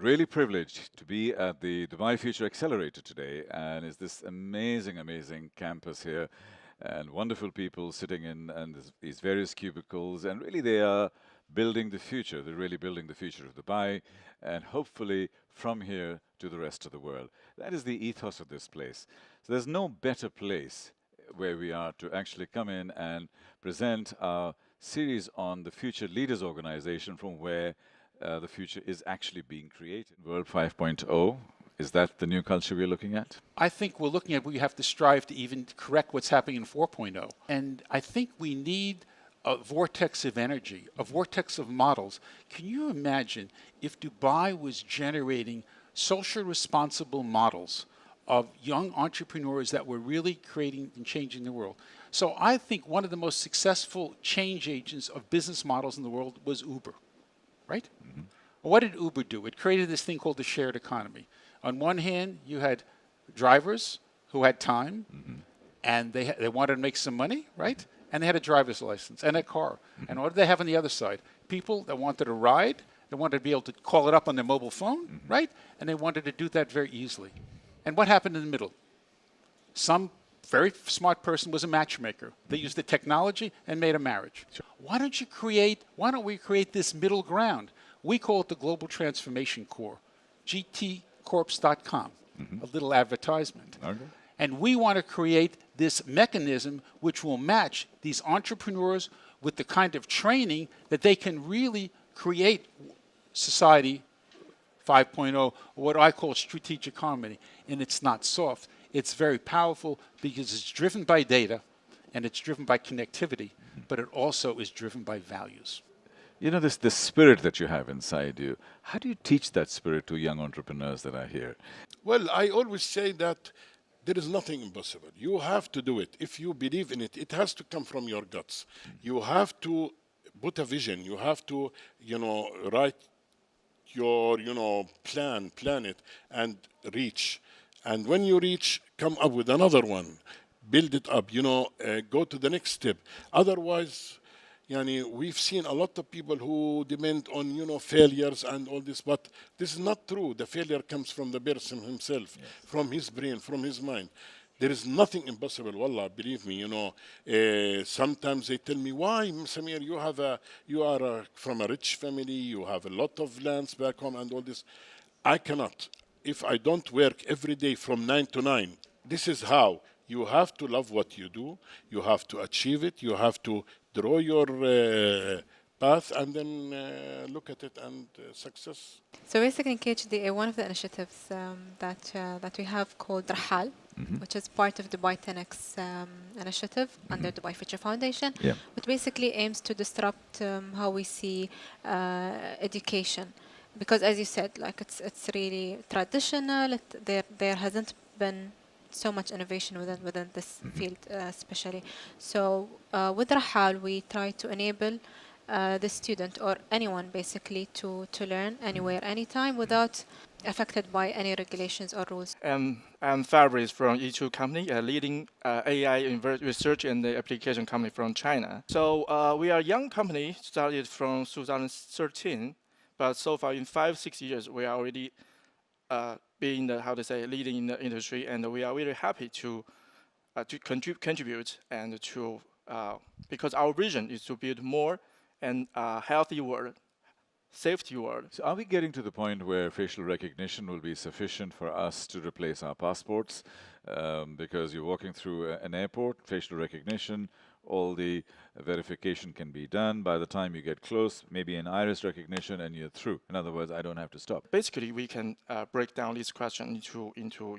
really privileged to be at the Dubai Future Accelerator today, and it's this amazing, amazing campus here, and wonderful people sitting in and these various cubicles, and really they are building the future. They're really building the future of Dubai, and hopefully from here to the rest of the world. That is the ethos of this place. So there's no better place where we are to actually come in and present our series on the Future Leaders Organization, from where the future is actually being created. World 5.0, is that the new culture we're looking at? I think we're looking at we have to strive to even correct what's happening in 4.0. And I think we need a vortex of energy, a vortex of models. Can you imagine if Dubai was generating social responsible models of young entrepreneurs that were really creating and changing the world? So I think one of the most successful change agents of business models in the world was Uber, right? Mm-hmm. What did Uber do? It created this thing called the shared economy. On one hand, you had drivers who had time, mm-hmm. and they wanted to make some money, right? And they had a driver's license and a car. Mm-hmm. And what did they have on the other side? People that wanted to ride, they wanted to be able to call it up on their mobile phone, mm-hmm. right? And they wanted to do that very easily. And what happened in the middle? Some very smart person was a matchmaker. They used the technology and made a marriage. Sure. Why don't we create this middle ground? We call it the Global Transformation Corps, gtcorps.com, mm-hmm. a little advertisement. Okay. And we want to create this mechanism which will match these entrepreneurs with the kind of training that they can really create society 5.0, what I call strategic harmony. And it's not soft. It's very powerful because it's driven by data and it's driven by connectivity, but it also is driven by values. You know, this spirit that you have inside you, how do you teach that spirit to young entrepreneurs that are here? Well, I always say that there is nothing impossible. You have to do it. If you believe in it, it has to come from your guts. You have to put a vision. You have to, write your, plan it and reach. And when you reach, come up with another one, build it up, go to the next step. Otherwise, we've seen a lot of people who depend on, failures and all this, but this is not true. The failure comes from the person himself, yes. From his brain, from his mind. There is nothing impossible, wallah, believe me, sometimes they tell me, why, Samir, you are from a rich family, you have a lot of lands back home and all this. I cannot. If I don't work every day from 9 to 9, this is how. You have to love what you do. You have to achieve it. You have to draw your path and then look at it and success. So basically in KHDA, one of the initiatives that we have called Rahal, mm-hmm. which is part of Dubai 10X initiative mm-hmm. under Dubai Future Foundation, yeah. which basically aims to disrupt how we see education. Because as you said, like it's really traditional. There hasn't been so much innovation within this mm-hmm. field, especially. So with Rahal, we try to enable the student or anyone basically to learn anywhere, anytime, without affected by any regulations or rules. I'm Fabrice from E2 company, a leading AI research and application company from China. So we are a young company, started from 2013. But so far, in 5-6 years, we are already being leading in the industry, and we are really happy to contribute and to because our vision is to build more and healthy world, safety world. So are we getting to the point where facial recognition will be sufficient for us to replace our passports? Because you're walking through an airport, facial recognition, all the verification can be done. By the time you get close, maybe an iris recognition and you're through. In other words, I don't have to stop. Basically, we can break down this question into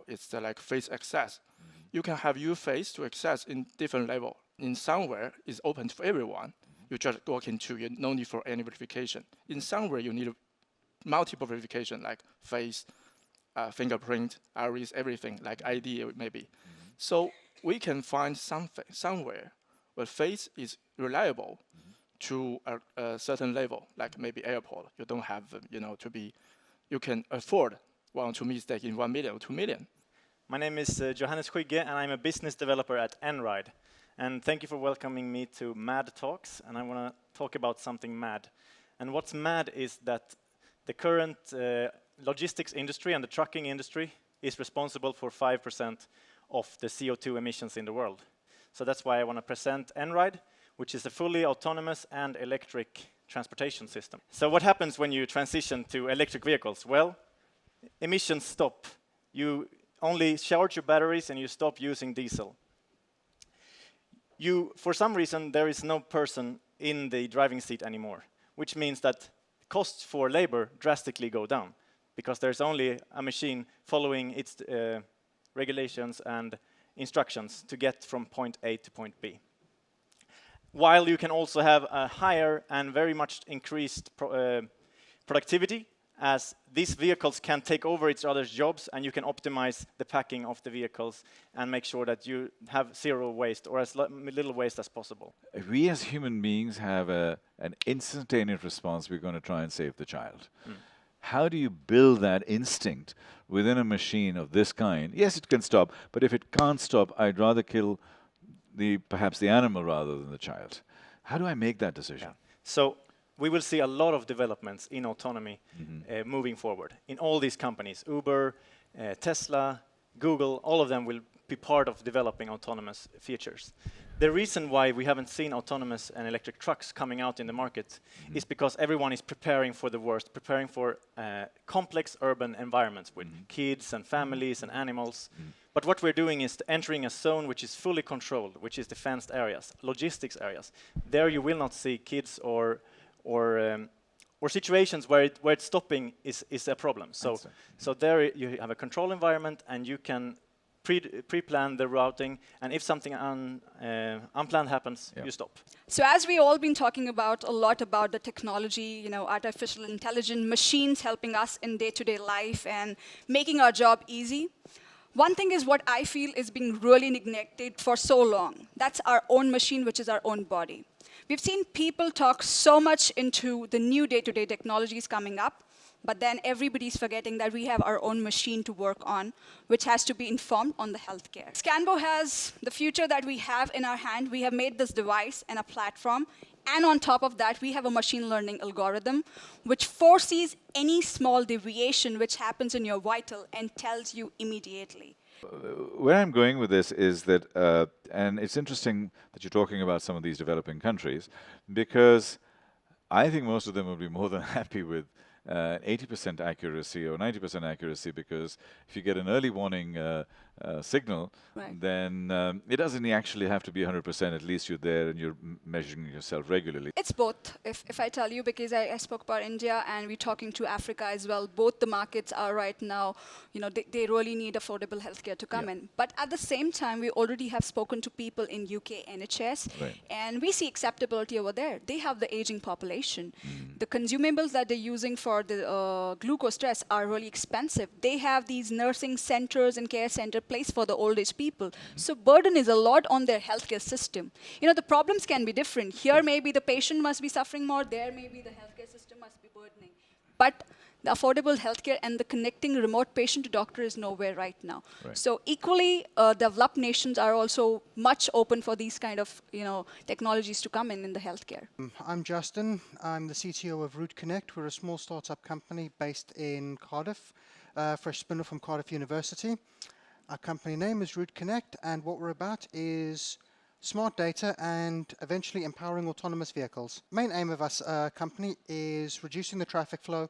it's like face access. Mm-hmm. You can have your face to access in different level. In somewhere, it's open for everyone. Mm-hmm. You just walk into, you no need for any verification. In somewhere, you need multiple verification, like face, fingerprint, iris, everything, like ID maybe. Mm-hmm. So we can find somewhere where face is reliable mm-hmm. to a certain level, like maybe airport. You don't have, you can afford 1 or 2 mistakes in 1 million or 2 million. My name is Johannes Skygge, and I'm a business developer at Enride. And thank you for welcoming me to MAD Talks, and I want to talk about something mad. And what's mad is that The current logistics industry and the trucking industry is responsible for 5% of the CO2 emissions in the world. So that's why I want to present Enride, which is a fully autonomous and electric transportation system. So what happens when you transition to electric vehicles? Well, emissions stop. You only charge your batteries and you stop using diesel. For some reason, there is no person in the driving seat anymore, which means that costs for labor drastically go down because there's only a machine following its regulations and instructions to get from point A to point B. While you can also have a higher and very much increased productivity, as these vehicles can take over each other's jobs and you can optimize the packing of the vehicles and make sure that you have zero waste or as little waste as possible. We as human beings have an instantaneous response. We're going to try and save the child. How do you build that instinct within a machine of this kind? Yes, it can stop, but if it can't stop, I'd rather kill perhaps the animal rather than the child. How do I make that decision? Yeah. So we will see a lot of developments in autonomy moving forward. In all these companies, Uber, Tesla, Google, all of them will be part of developing autonomous features. The reason why we haven't seen autonomous and electric trucks coming out in the market is because everyone is preparing for the worst, preparing for complex urban environments with kids and families and animals. But what we're doing is entering a zone which is fully controlled, which is the fenced areas, logistics areas. There you will not see kids or situations where it's stopping is a problem. So there you have a control environment and you can pre-plan the routing, and if something unplanned happens, you stop. So as we all been talking about a lot about the technology, artificial intelligence, machines helping us in day-to-day life and making our job easy, one thing is what I feel is being really neglected for so long. That's our own machine, which is our own body. We've seen people talk so much into the new day-to-day technologies coming up, but then everybody's forgetting that we have our own machine to work on, which has to be informed on the healthcare. Scanbo has the future that we have in our hand. We have made this device and a platform, and on top of that, we have a machine learning algorithm which foresees any small deviation which happens in your vital and tells you immediately. Where I'm going with this is that, and it's interesting that you're talking about some of these developing countries, because I think most of them will be more than happy with 80% accuracy or 90% accuracy, because if you get an early warning signal, then it doesn't actually have to be 100%. At least you're there and you're measuring yourself regularly. It's both, if I tell you, because I spoke about India and we're talking to Africa as well. Both the markets are right now, they really need affordable healthcare to come in. But at the same time, we already have spoken to people in UK NHS, and we see acceptability over there. They have the aging population. The consumables that they're using for the glucose test are really expensive. They have these nursing centers and care center place for the old age people. So burden is a lot on their healthcare system. The problems can be different. Here maybe the patient must be suffering more. There maybe the healthcare system must be burdening. But the affordable healthcare and the connecting remote patient to doctor is nowhere right now. So equally, developed nations are also much open for these kind of technologies to come in the healthcare. I'm Justin. I'm the CTO of Root Connect. We're a small startup company based in Cardiff, fresh spin-off from Cardiff University. Our company name is Root Connect, and what we're about is smart data and eventually empowering autonomous vehicles. Main aim of our company is reducing the traffic flow,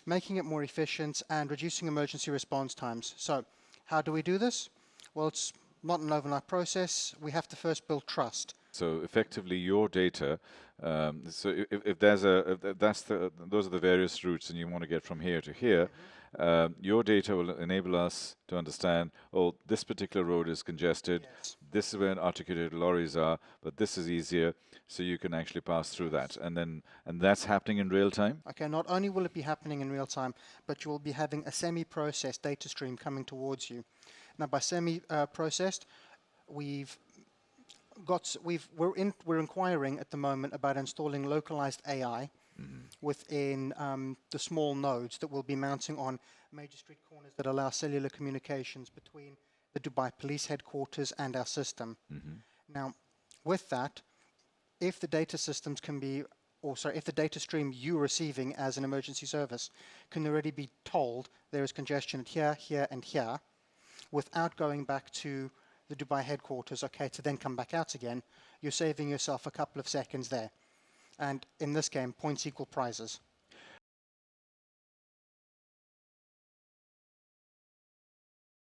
making it more efficient, and reducing emergency response times. So how do we do this? Well, it's not an overnight process. We have to first build trust. So effectively, your data. So if those are the various routes, and you want to get from here to here, your data will enable us to understand, oh, this particular road is congested. This is where articulated lorries are, but this is easier, so you can actually pass through that, and that's happening in real time. Okay, not only will it be happening in real time, but you will be having a semi-processed data stream coming towards you. Now, by semi-processed, we're inquiring at the moment about installing localized AI within the small nodes that will be mounting on major street corners that allow cellular communications between the Dubai police headquarters and our system. Now, with that, if the data systems can be or sorry, if the data stream you're receiving as an emergency service can already be told there is congestion at here, here, and here, without going back to the Dubai headquarters, okay, to then come back out again, you're saving yourself a couple of seconds there. And in this game, points equal prizes.